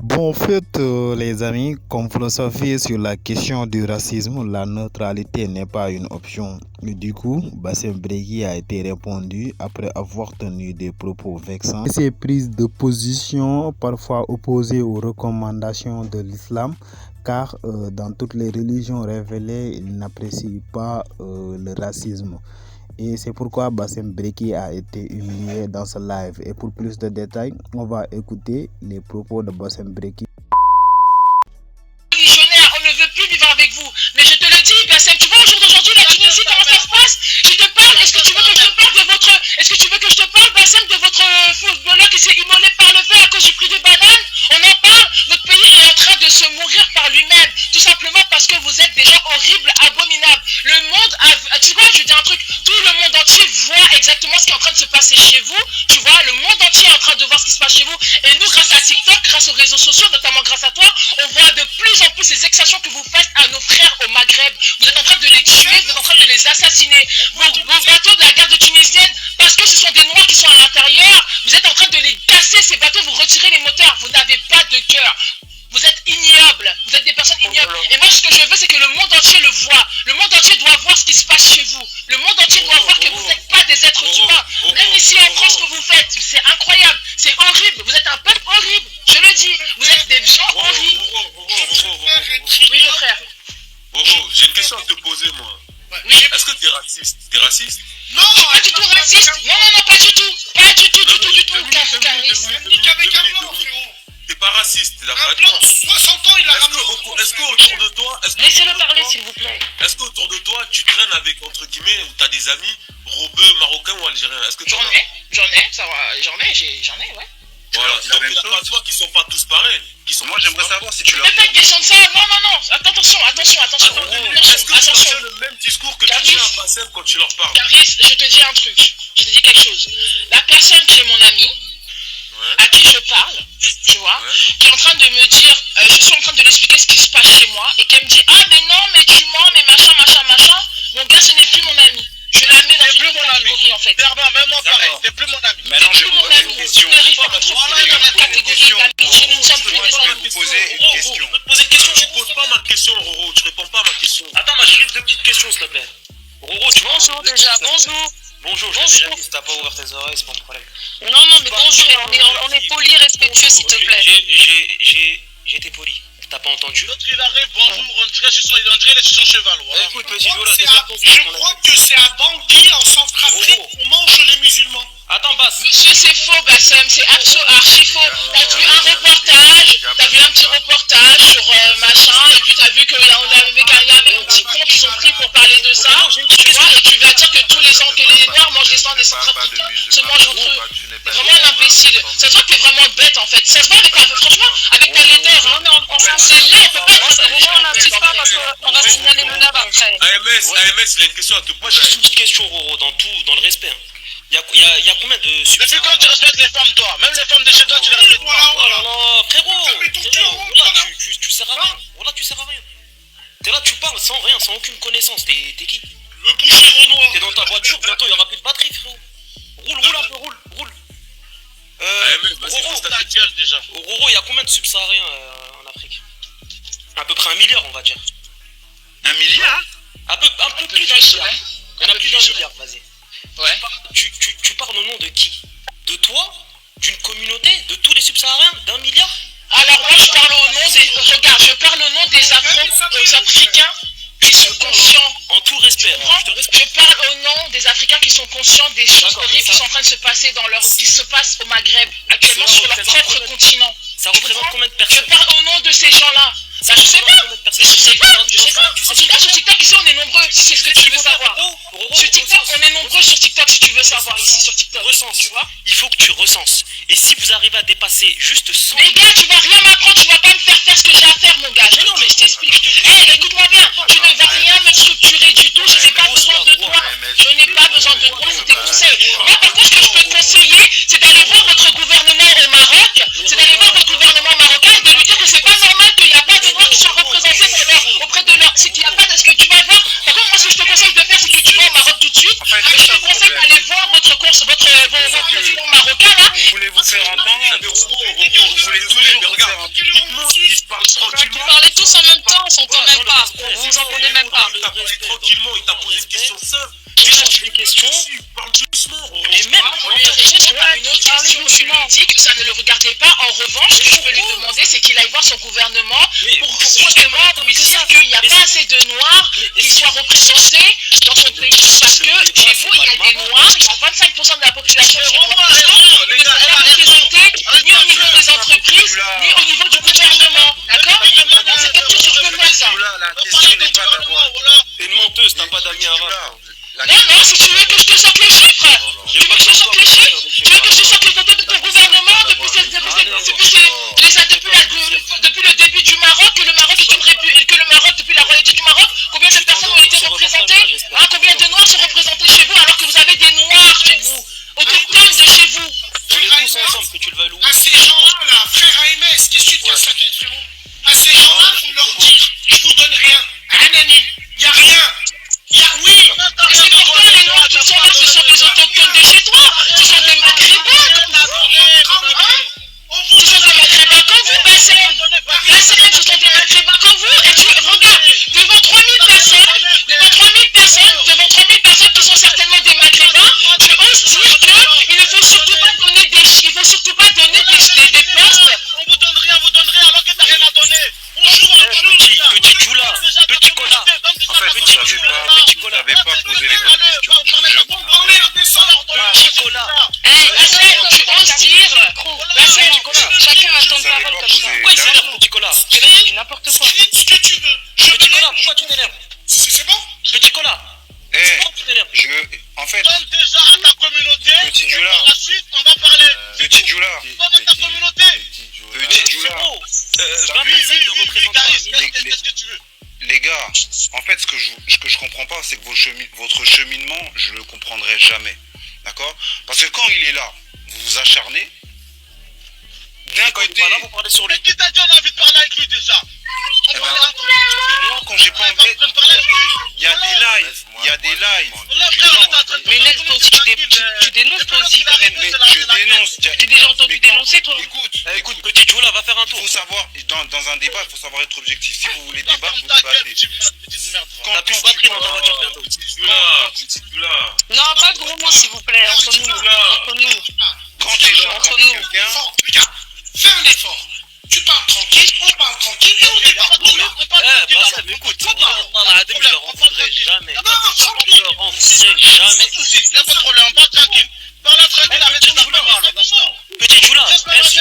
Bon, en fait, les amis, comme vous le savez, sur la question du racisme, la neutralité n'est pas une option. Du coup, Bassem Brégui a été répondu après avoir tenu des propos vexants. Ses prises de position parfois opposées aux recommandations de l'islam, car dans toutes les religions révélées, il n'apprécie pas le racisme. Et c'est pourquoi Bassem Breki a été humilié dans ce live. Et pour plus de détails, on va écouter les propos de Bassem Breki. On ne veut plus vivre avec vous. Mais je te le dis, Bassem, tu vois au jour d'aujourd'hui, la Tunisie, comment ça se passe? Je te parle, est-ce que tu veux que je te parle de votre... Est-ce que tu veux que je te parle, Bassem, de votre footballeur qui s'est immolé par le fer à cause du prix des bananes? On en parle? Votre pays est en train de se mourir par lui-même. Tout simplement parce que vous êtes des gens horribles, abominables. Le monde, tu vois, je dis un truc, tout le monde entier voit exactement ce qui est en train de se passer chez vous. Tu vois, le monde entier est en train de voir ce qui se passe chez vous. Et nous, grâce à TikTok, grâce aux réseaux sociaux, notamment grâce à toi, on voit de plus en plus les exactions que vous faites à nos frères au Maghreb. Vous êtes en train de les tuer, vous êtes en train de les assassiner. Vos bateaux de la garde tunisienne, parce que ce sont des noirs qui sont à l'intérieur, vous êtes en train de les casser, ces bateaux, vous retirez les moteurs. Vous n'avez pas de cœur. Vous êtes ignobles, vous êtes des personnes ignobles. Et moi, ce que je veux, c'est que le monde entier le voit. Le monde entier doit voir ce qui se passe chez vous. Le monde entier doit voir que vous n'êtes pas des êtres humains. Même ici en France, ce que vous faites, c'est incroyable. C'est horrible. Vous êtes un peuple horrible. Je le dis. Vous êtes des gens horribles. Oui, mon frère. J'ai une question à te poser, moi. Oui. Est-ce que t'es raciste? T'es raciste? Non, je suis pas du tout raciste. Non, pas du tout. Pas du tout, Caris. T'es pas raciste, t'es d'accord? Un blanc, 60 ans, il a ramené. Est-ce qu'autour de toi... Laissez-le parler, s'il vous plaît. Est-ce qu'autour de toi, tu traînes avec, entre guillemets, ou t'as des amis rebeux, marocains ou algériens? Est-ce que J'en ai, ouais. Voilà, donc il y a pas toi qui sont pas tous pareils. Moi, j'aimerais savoir si tu leur... Fais pas une question de ça. Non. Attention. Est-ce que tu tiens le même discours que tu tiens à Bassem quand tu leur parles? Caris, je te dis un truc. Je te dis quelque chose. La personne qui est mon amie, à qui je parle, tu vois, qui est en train de me dire, je suis en train de lui expliquer ce qui se passe chez moi, et qu'elle me dit, ah mais non, mais tu mens, mais machin, mon gars, ce n'est plus mon ami. Je la mets dans une catégorie en fait. Même moi pareil, t'es plus mon ami. Maintenant, je vous pose une question. Dans la catégorie d'amitié, nous ne sommes plus des amis. Je peux te poser une question. Tu poses pas ma question, Roro, tu réponds pas à ma question. Attends, moi j'ai juste deux petites questions, s'il te plaît. Roro, tu Bonjour déjà, bonjour. Bonjour, je t'ai déjà dit, si t'as pas ouvert tes oreilles, c'est pas mon problème. Non, mais bonjour, on est poli, respectueux, s'il te plaît. J'ai été poli. T'as pas entendu? L'autre il arrive, bonjour, on dirait il est sur son cheval. Écoute, petit Jola, Je crois que c'est un bandit en Centrafrique qu'on mange les musulmans. Attends, Bass. Monsieur, c'est faux, Bassem, c'est archi faux. T'as vu un reportage, t'as vu un petit reportage sur machin, et puis t'as vu qu'il y avait un petit compte qu'ils ont pris pour parler de ça, tu vois, et tu vas dire que tous les gens, que les Noirs mangent des sangs des Centrafricains, se mangent entre eux. T'es vraiment un imbécile. Ça se voit que t'es vraiment bête en fait. Ça se voit avec ta, franchement, avec ta laideur. Non, mais on s'en c'est laid, on peut pas être vraiment, on n'insiste pas parce qu'on va signaler le lave après. AMS, il a une question à te poser. Moi j'ai juste une petite question, Roro, dans le respect. Il y a combien de Depuis quand tu respectes les femmes, toi? Même les femmes de chez toi, tu les respectes pas. Oh là là, frérot, voilà, tu sers à rien. Voilà, tu sers à rien. T'es là, tu parles sans rien, sans aucune connaissance. T'es qui? Le boucher Renoir. T'es dans ta voiture, bientôt il y aura plus de batterie, frérot. Roule un peu, roule. Vas-y, Roro, ta gueule déjà. Roro, il y a combien de subsahariens en Afrique? À peu près 1 milliard, on va dire. 1 milliard? Un peu plus d'un milliard. Il y en a plus d'un milliard, vas-y. Ouais. Tu parles au nom de qui? De toi? D'une communauté? De tous les subsahariens? D'1 milliard? Alors moi je parle au nom des... Regarde, je parle au nom des Africains qui sont conscients. En tout respect, Je parle au nom des Africains qui sont conscients des choses horribles qui sont en train de se passer qui se passent au Maghreb, actuellement sur leur propre continent. Ça représente combien de Je personnes? parle au nom de ces gens-là. Bah, je sais pas. En tout cas, sur TikTok, ici, on est nombreux, si c'est ce que tu veux savoir. Sur TikTok, on est nombreux sur TikTok, si tu veux savoir, ici, sur TikTok. Recense, tu vois. Il faut que tu recenses. Et si vous arrivez à dépasser juste 100... Mais gars, tu vas rien m'apprendre, tu vas pas me faire faire ce que j'ai à faire, mon gars. Non, mais je t'explique. Écoute-moi bien, tu ne vas rien me structurer du tout, je n'ai pas besoin de toi. Je n'ai pas besoin de toi, c'est tes conseils. Moi, par contre, ce que je peux te conseiller, c'est d'aller voir votre gouvernement au Maroc, c'est d'aller voir votre gouvernement marocain et de lui dire que c'est pas normal qu'il n'y a pas de noirs qui sont représentés auprès de leur... C'est qu'il n'y a pas de... Ce que tu vas voir... Par contre, moi, ce que je te conseille de faire, c'est que tu vas au Maroc tout de suite. Et je te conseille d'aller voir votre président marocain, là. Vous voulez vous faire entendre? Vous voulez tous les... même pas. Vous vous entendez même pas. Il t'a parlé tranquillement, il t'a posé une question simple. Tu poses des questions. Parle doucement. Et même, On lui répond à une autre question. Je lui dis que ça ne le regardait pas. En revanche, ce que je peux lui demander, c'est qu'il aille voir son gouvernement pour justement lui dire qu'il n'y a pas assez de Noirs qui soient représentés dans son pays. Parce que chez vous, il y a des Noirs, il y a 25% de la population qui ne sont pas représentés ni au niveau des entreprises, ni au niveau du gouvernement. D'accord? Donc c'est quelque chose que je peux faire ça. La question n'est pas d'avoir. t'es une menteuse, t'as pas d'amis arabes. Non, si tu veux que je te sorte les chiffres, tu veux que je te sorte les chiffres, tu veux que je te sorte les photos de ton gouvernement depuis le début du Maroc, que le Maroc est une république, que le Maroc, depuis la royauté du Maroc, combien de personnes ont été représentées, combien de Noirs sont représentés chez vous, alors que vous avez des Noirs chez vous, autochtones de chez vous. On est tous ensemble, que tu le veuilles ou À ces gens-là, là, frère AMS, qu'est-ce que tu te casses la tête, frérot? À ces gens-là, faut leur dire, je vous donne rien. Anani, y a rien. Oui. C'est pourquoi les Noirs qui sont là, ce sont des autochtones de chez toi, ce sont des Maghrébins comme vous. Ce sont des Maghrébins comme vous, Bassem. Bassem, ce sont des Maghrébins comme vous. Et tu regardes, devant 3000 personnes qui sont certainement des Maghrébins, tu oses dire qu'il ne faut surtout pas donner des postes. On vous donne rien alors que t'as rien à donner. On joue Petit Djoula, petit Cola. En fait, vous savez pas poser les bonnes questions. Petit Cola. Bassem, tu oses dire. Bassem, chacun a ton parole comme ça. Pourquoi il s'énerve, petit Cola? C'est n'importe quoi. Dis ce que tu veux. Petit Cola, pourquoi tu t'énerves? C'est bon? Petit Cola, pourquoi tu t'énerves? En fait, Donne déjà à ta communauté. Petit Djoula. Par la suite, on va parler. Petit Djoula. Donne à ta communauté. Petit Djoula. Frérot, Oui, représentants. qu'est-ce que tu veux? Les gars, en fait, ce que je comprends pas, c'est que votre cheminement, je le comprendrai jamais. D'accord? Parce que quand il est là, vous vous acharnez. D'un Quand il est côté, pas là, vous parlez sur lui. Mais qui t'a dit on a envie de parler avec lui déjà? eh ben, moi, quand j'ai pas envie, il y a des lives. Mais Nel, toi aussi, tu dénonces toi aussi quand même. Mais je dénonce. T'es déjà entendu dénoncer toi? Écoute, Petit Djoula, va faire un il tour. faut savoir, dans un débat, il faut savoir être objectif. Si vous voulez débattre, vous débattez. T'as plus de batterie dans ta voiture bientôt. Petit Djoula. Non, pas de gros mots s'il vous plaît, entre nous. Quand les gens Entre entendent nous. quelqu'un, Regarde, fais un effort. Tu parles tranquille, on parle tranquille et on débat. Bassem, écoute, dans la ADEME, je le rencontrerai jamais. Non, Je tranquille. le rencontrerai jamais. Pas de soucis, y'a pas de problème, parle tranquille. Parle tranquille, arrête de taper mal. Petit Djoula, merci.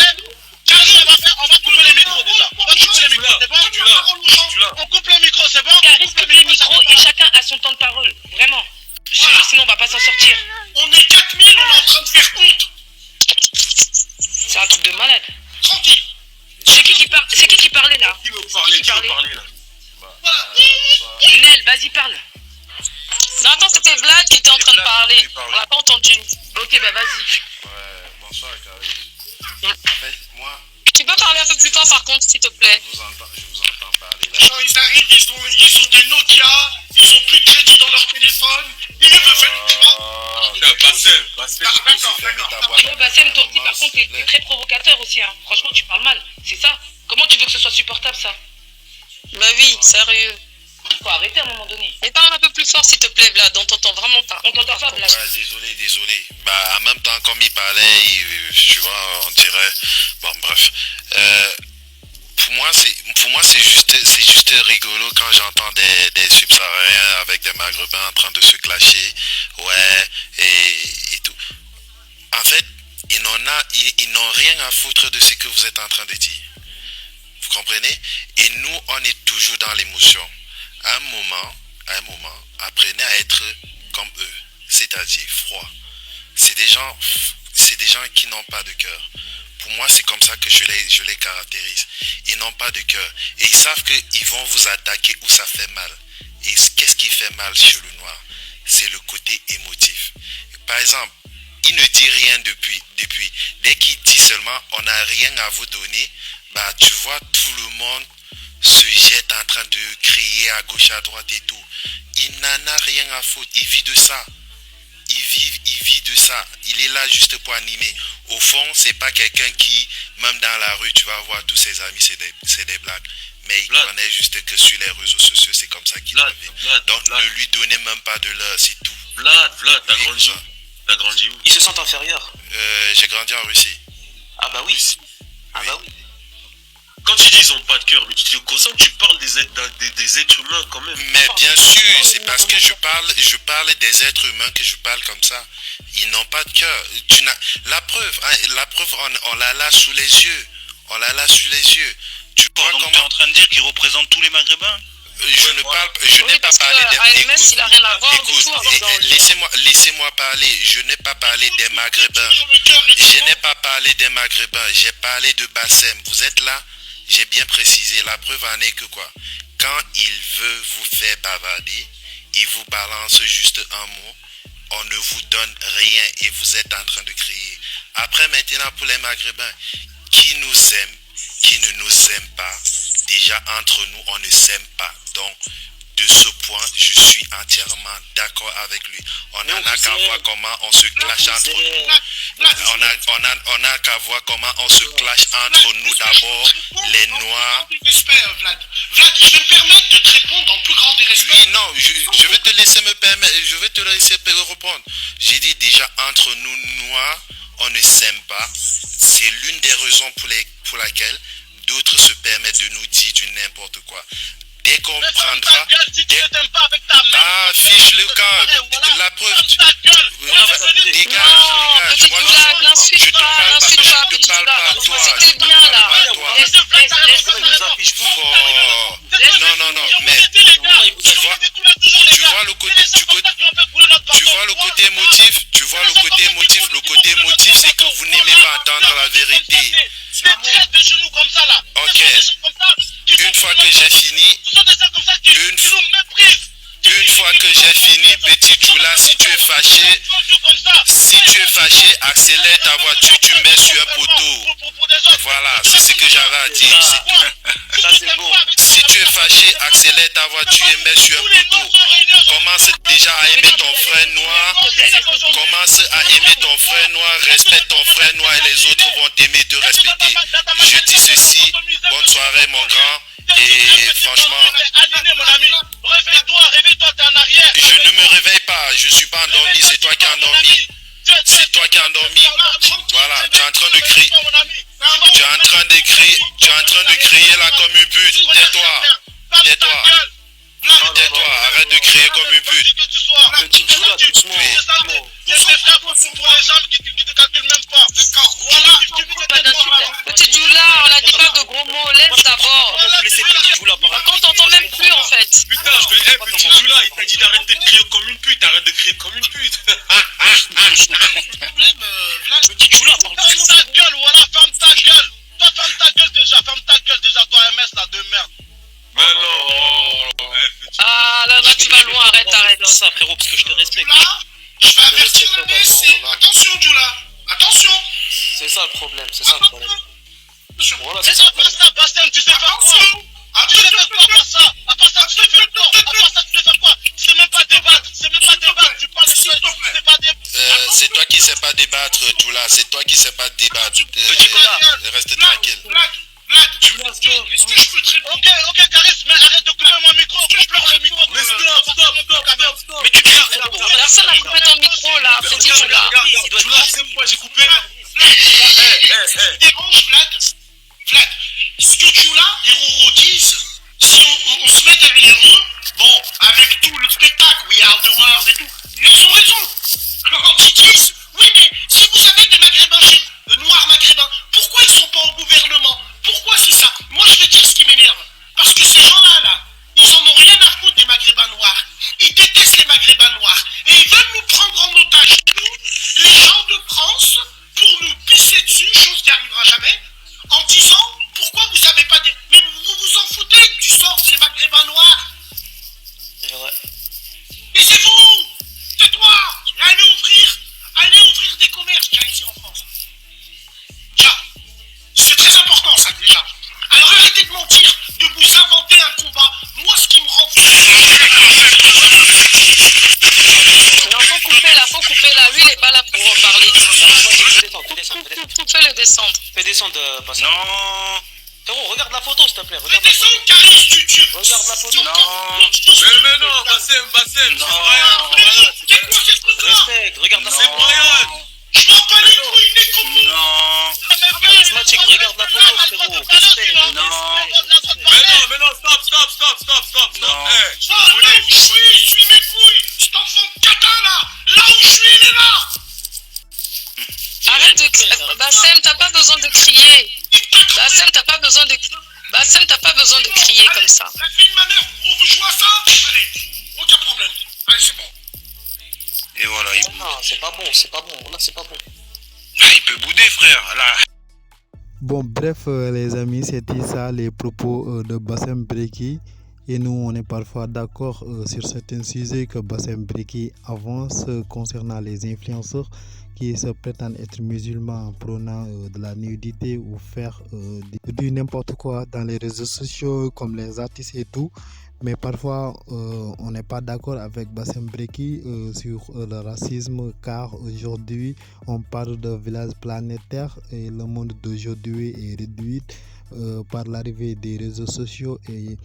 On va couper les micros déjà. On va couper les micros, c'est bon? On coupe les micros, c'est bon? Respecte les micros et chacun a son temps de parole, vraiment. Je te jure, sinon on va pas s'en sortir. On est 4000, on est en train de faire honte. C'est un truc de malade. Tranquille. C'est qui parlait là? Qui veut parler là? Voilà. Nel, vas-y parle. Non, attends, c'était Vlad qui était en train de parler. On l'a pas entendu. Ok, bah vas-y. bonsoir, Karine. En fait, moi, Tu peux parler un peu plus fort par contre, s'il te plaît. je vous entends parler là. Quand ils arrivent, ils ont des Nokia, ils ont plus de crédit dans leur téléphone, ils ne veulent pas. Bassem, toi aussi, par contre, t'es très provocateur aussi. Hein. Franchement, tu parles mal. C'est ça. Comment tu veux que ce soit supportable, ça? Bah oui, sérieux. Faut arrêter à un moment donné. Mais parle un peu plus fort, s'il te plaît, Vlad. On t'entend vraiment pas. On t'entend pas, Vlad. Ouais, désolé. Bah, en même temps, comme il parlait, tu vois, on dirait... Bon, bref. Pour moi, c'est juste rigolo quand j'entends des subsahariens avec des maghrébins en train de se clasher. Ouais, et tout. En fait, ils n'ont rien à foutre de ce que vous êtes en train de dire. Vous comprenez? Et nous, on est toujours dans l'émotion. À un moment, apprenez à être comme eux, c'est-à-dire froid. C'est des gens qui n'ont pas de cœur. Pour moi, c'est comme ça que je les caractérise. Ils n'ont pas de cœur. Et ils savent qu'ils vont vous attaquer où ça fait mal. Et qu'est-ce qui fait mal chez le noir? C'est le côté émotif. Par exemple, il ne dit rien depuis. Dès qu'il dit seulement, on n'a rien à vous donner, bah tu vois, tout le monde se jette en train de crier à gauche, à droite et tout. Il n'en a rien à foutre. Il vit de ça. Il vit de ça. Il est là juste pour animer. Au fond, c'est pas quelqu'un qui Même dans la rue, tu vas voir tous ses amis, c'est des blagues. Mais il Vlad. connaît juste que sur les réseaux sociaux, c'est comme ça qu'il Vlad, vit. Vlad, Donc Vlad. ne lui donnez même pas de l'heure, c'est tout. Vlad, t'as Oui, grandi. ça. T'as grandi où? Ils se sentent inférieurs. J'ai grandi en Russie. Ah bah oui. Ah bah oui. Quand tu dis ils ont pas de cœur, mais tu te consens que tu parles des êtres humains quand même. Mais bien sûr, c'est parce que je parle des êtres humains que je parle comme ça. Ils n'ont pas de cœur. La preuve, on l'a là sous les yeux. On l'a là sous les yeux. Tu vois Donc tu es comment en train de dire qu'ils représentent tous les Maghrébins? je n'ai Oui, pas parce parlé que AMS, il n'a rien à voir du écoute, tout avec dans le- laissez-moi parler. Je n'ai pas parlé des Maghrébins. Je n'ai pas parlé des Maghrébins. J'ai parlé de Bassem. Vous êtes là? J'ai bien précisé. La preuve en est que quoi? Quand il veut vous faire bavarder, il vous balance juste un mot. On ne vous donne rien et vous êtes en train de crier. Après, maintenant, pour les Maghrébins, qui nous aime, qui ne nous aime pas, déjà entre nous, on ne s'aime pas. Donc, de ce point, je suis entièrement d'accord avec lui. On Mais on n'a vous qu'à aime. voir comment on se clash entre nous. On a qu'à voir comment on se clash entre nous d'abord, les Noirs. Vlad, je vais me permettre de te répondre dans le plus grand des respects. Oui, non, je vais te laisser me permettre, je vais te laisser répondre. J'ai dit déjà, entre nous Noirs, on ne s'aime pas. C'est l'une des raisons pour laquelle d'autres se permettent de nous dire du n'importe quoi. Dès qu'on prendra... Ah, fiche le camp. La preuve... Dégage. Petite Moi, blague, n'insulte je te pas, parle n'insulte je pas, te petite parle pas à blague. toi. C'était bien là. Pas à toi. Laisse. Oh. Non, mais tu vois le côté motif, le côté motif c'est que vous n'aimez pas entendre la vérité. Ok. Une fois que j'ai fini, petit Djoula, si tu es fâché, accélère ta voiture, tu mets sur un poteau. Voilà, c'est ce que j'avais à dire, c'est tout. Ça c'est beau. Si tu es fâché, accélère ta voiture et mets sur un poteau. Commence déjà à aimer ton frère noir. Commence à aimer ton frère noir, respecte ton frère noir et les autres vont t'aimer et te respecter. Je dis ceci, bonne soirée mon grand. Et franchement, je ne me réveille pas, je suis pas endormi, c'est toi qui es endormi. C'est toi qui es endormi. Voilà, tu es en train de crier. Tu es en train de crier là comme une pute. Tais-toi, arrête de crier comme une pute. Petit Djoula, doucement. Petit Djoula, on a dit pas de gros mots, laisse d'abord. Vous laissez Petit Djoula parler. Par contre, on t'entend même plus en fait. Putain, petit Djoula, il t'a dit d'arrêter de crier comme une pute, arrête de crier comme une pute. Petit Djoula parle Ferme ta gueule, voilà, ferme ta gueule. Toi, ferme ta gueule déjà, toi, MS, là, de merde. Mais non. Ah là, tu vas loin, arrête. C'est ça frérot, parce que je te respecte. Djoula, je vais avertir le BSC. Attention, Djoula, attention. C'est ça le problème, c'est ça le problème. Voilà, c'est Laisse ça le pas problème. ça, Bassem, tu sais faire quoi? Tu sais faire quoi, à part ça? À part ça, tu sais faire quoi? Tu sais même pas débattre, tu parles de ça, tu sais pas débattre. C'est toi qui sais pas débattre, Djoula, c'est toi qui sais pas débattre. Petit connard. Reste tranquille. Vlad, est-ce que je peux te répondre? Ok, Caris, mais arrête de couper mon micro, coupe le micro. Mais stop. Mais tu te frérot. Personne n'a coupé ton micro là, Petit Djoula. Il doit Djoula, être c'est pourquoi j'ai coupé. Dérange, Vlad, ce que Djoula et Roro disent, si on se met derrière eux, bon, avec tout le spectacle, We Are the World et tout, ils ont raison. Quand ils disent, oui, mais si vous avez des maghrébins noirs maghrébins, pourquoi ils sont pas au gouvernement? Pourquoi c'est ça? Moi, je vais dire ce qui m'énerve. Parce que ces gens-là, ils en ont rien à foutre des maghrébins noirs. Ils détestent les maghrébins noirs. Et ils veulent nous prendre Bassem. Non. Frérot, regarde la photo, s'il te plaît. Mais Regarde la descends, photo. Caris, tu... Regarde la photo. Non. Mais non, Bassem, c'est Non. Brian. Voilà, C'est quoi ce truc-là? Respecte, regarde la C'est photo. Brian. Je m'en bats les couilles, Nécropo. Non. Charismatique, regarde la photo, frérot. Respecte. Mais non, stop. Non. Eh, Ah, là où je suis mes couilles. Cet enfant de catin, là où je suis, il est là. Arrête de crier. Bassem, t'as pas besoin de crier. Bassem, t'as pas besoin de crier comme ça. La fille de ma mère, on veut jouer à ça? Allez, aucun problème. Allez, c'est bon. Et voilà, il boude. Non, c'est pas bon. Là, c'est pas bon. Il peut bouder, frère. Là. Bon, bref, les amis, c'était ça les propos de Bassem Breki. Et nous, on est parfois d'accord sur certains sujets que Bassem Breki avance concernant les influenceurs qui se prétendent être musulmans, prônant de la nudité ou faire du n'importe quoi dans les réseaux sociaux comme les artistes et tout. Mais parfois, on n'est pas d'accord avec Bassem Breki sur le racisme, car aujourd'hui, on parle de village planétaire et le monde d'aujourd'hui est réduit par l'arrivée des réseaux sociaux et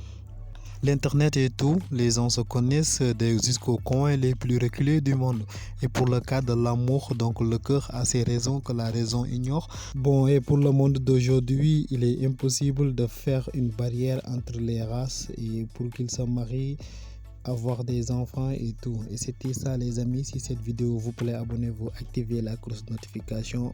l'internet et tout. Les gens se connaissent jusqu'aux coins les plus reculés du monde. Et pour le cas de l'amour, donc le cœur a ses raisons que la raison ignore. Bon, et pour le monde d'aujourd'hui, il est impossible de faire une barrière entre les races et pour qu'ils se marient, avoir des enfants et tout. Et c'était ça les amis. Si cette vidéo vous plaît, abonnez-vous, activez la cloche de notification.